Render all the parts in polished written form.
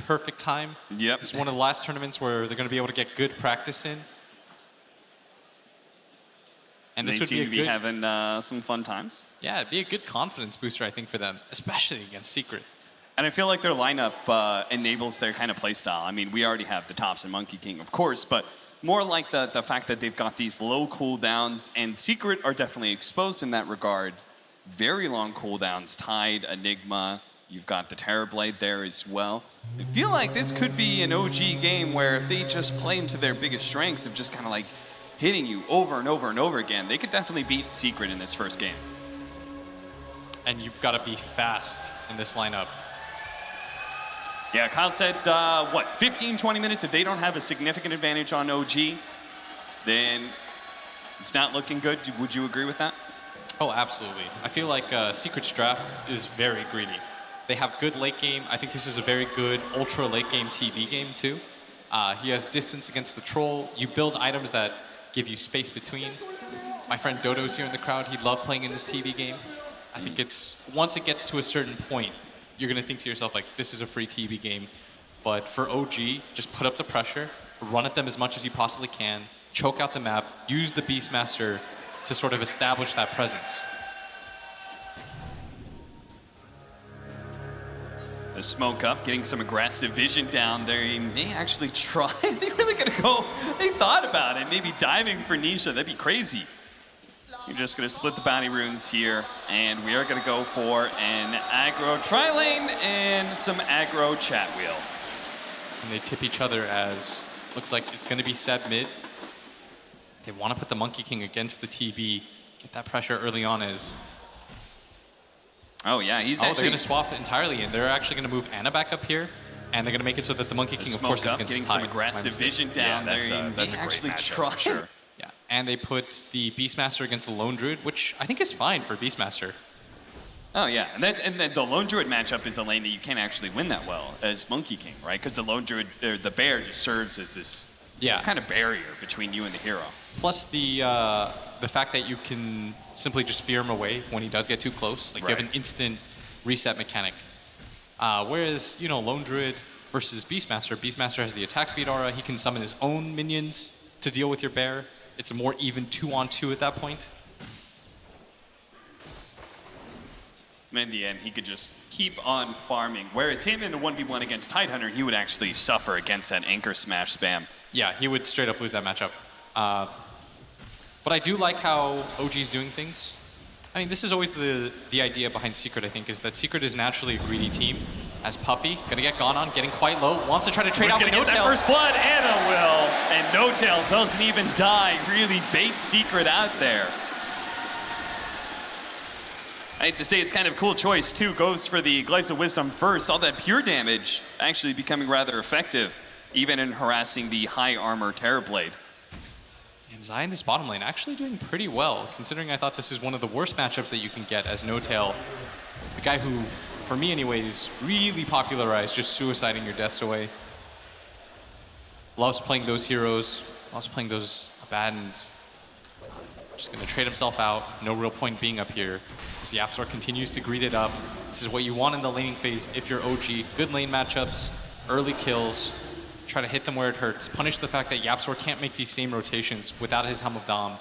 perfect time. Yep. It's one of the last tournaments where they're going to be able to get good practice in. And they this would seem to be good, having some fun times. Yeah, it'd be a good confidence booster, I think, for them, especially against Secret. And I feel like their lineup enables their kind of play style. I mean, we already have the Tops and Monkey King, of course, but more like the fact that they've got these low cooldowns, and Secret are definitely exposed in that regard. Very long cooldowns, Tide, Enigma, you've got the Terrorblade there as well. I feel like this could be an OG game where if they just play into their biggest strengths of just kind of like hitting you over and over and over again, they could definitely beat Secret in this first game. And you've got to be fast in this lineup. Yeah, Kyle said, 15, 20 minutes? If they don't have a significant advantage on OG, then it's not looking good. Would you agree with that? Oh, absolutely. I feel like Secret's draft is very greedy. They have good late game. I think this is a very good ultra late game TV game, too. He has distance against the troll. You build items that give you space between. My friend Dodo's here in the crowd. He'd love playing in this TV game. I think once it gets to a certain point, you're going to think to yourself, like, this is a free TV game. But for OG, just put up the pressure, run at them as much as you possibly can, choke out the map, use the Beastmaster to sort of establish that presence. The smoke up, getting some aggressive vision down there. He may actually try. They really gonna go. They thought about it. Maybe diving for Nisha. That'd be crazy. You're just gonna split the bounty runes here, and we are gonna go for an aggro tri-lane and some aggro chat wheel. And they tip each other as looks like it's gonna be Seb mid. They want to put the Monkey King against the TB, get that pressure early on as... Oh yeah, he's actually... they're going to swap entirely, and they're actually going to move Anna back up here, and they're going to make it so that the Monkey King, of course, is against getting the Tide. some aggressive vision down there. That's a great matchup, for sure. Yeah, and they put the Beastmaster against the Lone Druid, which I think is fine for Beastmaster. Oh yeah, and then the Lone Druid matchup is a lane that you can't actually win that well as Monkey King, right? Because the Lone Druid, or the bear, just serves as this kind of barrier between you and the hero. Plus the fact that you can simply just fear him away when he does get too close. Like you have an instant reset mechanic. Whereas, Lone Druid versus Beastmaster, Beastmaster has the attack speed aura. He can summon his own minions to deal with your bear. It's a more even 2-on-2 at that point. In the end, he could just keep on farming. Whereas him in the 1v1 against Tidehunter, he would actually suffer against that anchor smash spam. Yeah, he would straight up lose that matchup. But I do like how OG's doing things. I mean, this is always the idea behind Secret, I think, is that Secret is naturally a greedy team. As Puppey, gonna get gone on, getting quite low, wants to try to trade out with No Tail. First blood, Anna will, and No Tail doesn't even die. Really baits Secret out there. I hate to say it's kind of a cool choice too. Goes for the Glaives of Wisdom first. All that pure damage actually becoming rather effective, even in harassing the high armor Terrorblade. And Zai in this bottom lane actually doing pretty well, considering I thought this is one of the worst matchups that you can get as No Tail. The guy who, for me anyways, really popularized just suiciding your deaths away. Loves playing those heroes, loves playing those Abaddons. Just gonna trade himself out, no real point being up here. As the Yapzor continues to greet it up. This is what you want in the laning phase if you're OG. Good lane matchups, early kills, try to hit them where it hurts. Punish the fact that Yapzor can't make these same rotations without his Helm of Dom.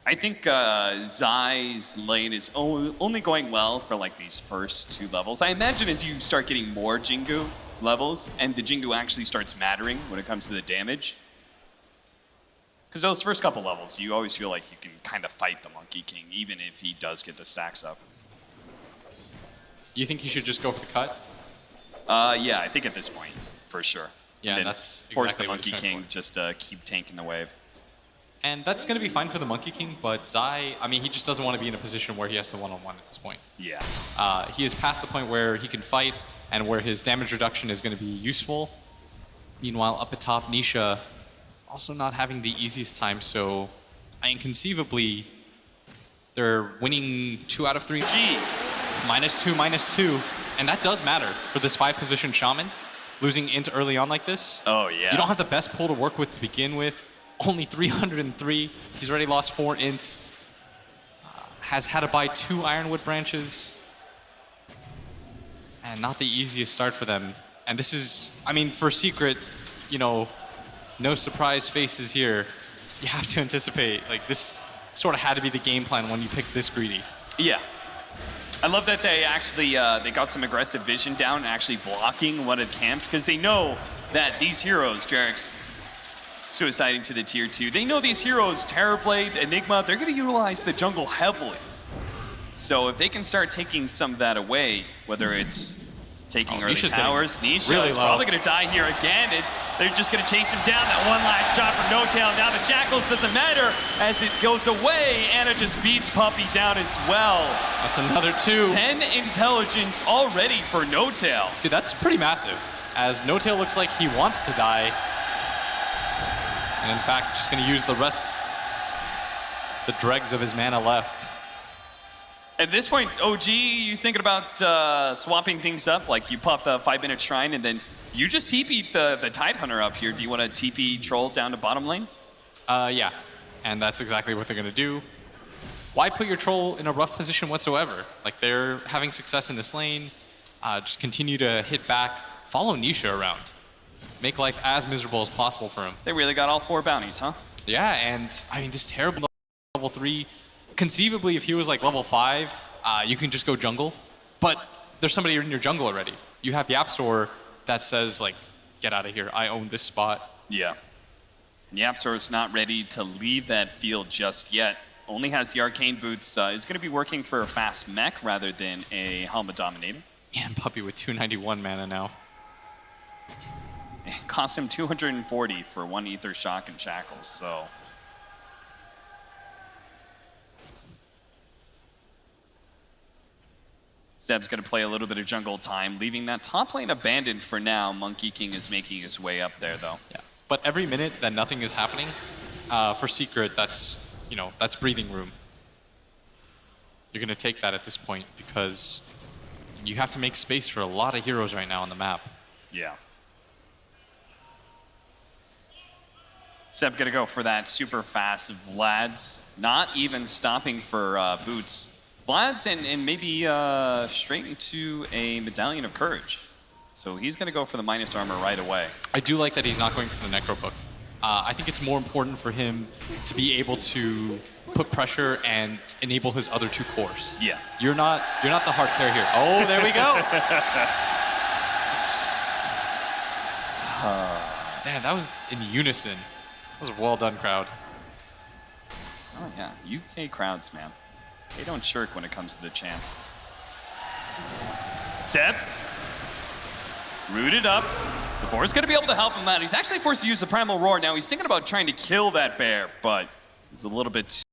I think Zai's lane is only going well for like these first 2 levels. I imagine as you start getting more Jingu levels and the Jingu actually starts mattering when it comes to the damage. Because those first couple levels, you always feel like you can kind of fight the Monkey King, even if he does get the stacks up. You think he should just go for the cut? Yeah, I think at this point, for sure. Yeah, and that's force exactly the Monkey King just keep tanking the wave. And that's going to be fine for the Monkey King, but Zai, I mean, he just doesn't want to be in a position where he has to one-on-one at this point. Yeah. He is past the point where he can fight and where his damage reduction is going to be useful. Meanwhile, up atop, Nisha also not having the easiest time, so inconceivably, they're winning 2 out of 3. G. -2, -2. And that does matter for this 5-position Shaman. Losing Int early on like this. Oh, yeah. You don't have the best pull to work with to begin with. Only 303. He's already lost 4 Int. Has had to buy 2 Ironwood branches. And not the easiest start for them. And this is, I mean, for Secret, you know, no surprise faces here. You have to anticipate, like, this sort of had to be the game plan when you picked this greedy. Yeah. I love that they actually they got some aggressive vision down and actually blocking one of the camps because they know that these heroes, Jarek's suiciding to the tier 2, they know these heroes, Terrorblade, Enigma, they're going to utilize the jungle heavily. So if they can start taking some of that away, whether it's taking early towers, Nisha really is low. probably going to die here again. They're just going to chase him down. That one last shot from No-Tail. Now the shackles doesn't matter as it goes away. Anna just beats Puppey down as well. That's another 2. 10 intelligence already for No-Tail. Dude, that's pretty massive. As No-Tail looks like he wants to die. And in fact, just going to use the rest, the dregs of his mana left. At this point, OG, you thinking about swapping things up? Like you pop the 5-minute shrine and then you just TP'd the Tide Hunter up here. Do you want to TP Troll down to bottom lane? Yeah, and that's exactly what they're going to do. Why put your Troll in a rough position whatsoever? Like, they're having success in this lane. Just continue to hit back. Follow Nisha around. Make life as miserable as possible for him. They really got all 4 bounties, huh? Yeah, and I mean, this terrible level 3, conceivably, if he was like level 5, you can just go jungle. But there's somebody in your jungle already. You have Yapsor that says, like, get out of here. I own this spot. Yeah. Yapsor is not ready to leave that field just yet. Only has the arcane boots. Is going to be working for a fast mech rather than a Helmet Dominator. Yeah, and Puppey with 291 mana now. It costs him 240 for 1 Ether Shock and Shackles, so... Zeb's going to play a little bit of jungle time, leaving that top lane abandoned for now. Monkey King is making his way up there, though. Yeah, but every minute that nothing is happening, for Secret, that's, you know, that's breathing room. You're going to take that at this point because you have to make space for a lot of heroes right now on the map. Yeah. Zeb going to go for that super fast Vlad's, not even stopping for boots. Vlad's and maybe straight into a Medallion of Courage. So he's going to go for the minus armor right away. I do like that he's not going for the Necro Book. I think it's more important for him to be able to put pressure and enable his other 2 cores. Yeah. You're not the hard carry here. Oh, there we go. Damn, that was in unison. That was a well done, crowd. Oh yeah, UK crowds, man. They don't shirk when it comes to the chance. Zeb. Rooted up. The boar's going to be able to help him out. He's actually forced to use the Primal Roar. Now he's thinking about trying to kill that bear, but he's a little bit